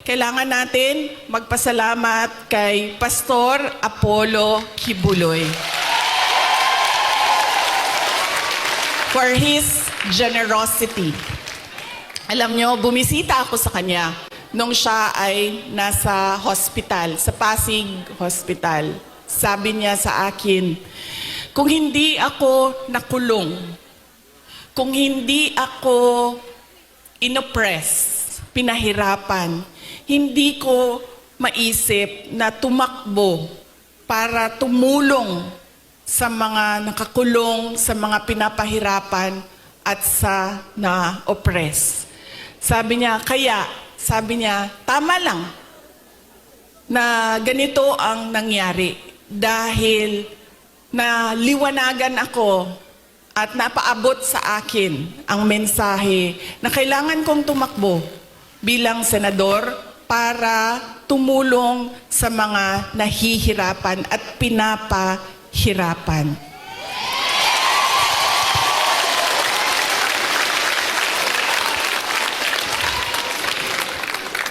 kailangan natin magpasalamat kay Pastor Apollo Kibuloy for his generosity. Alam nyo, bumisita ako sa kanya nung siya ay nasa hospital, sa Pasig Hospital. Sabi niya sa akin, kung hindi ako nakulong, kung hindi ako inoppress, pinahirapan, hindi ko maisip na tumakbo para tumulong sa mga nakakulong, sa mga pinapahirapan at sa na-oppress. Sabi niya, tama lang na ganito ang nangyari dahil naliwanagan ako at napaabot sa akin ang mensahe na kailangan kong tumakbo bilang senador para tumulong sa mga nahihirapan at pinapahirapan.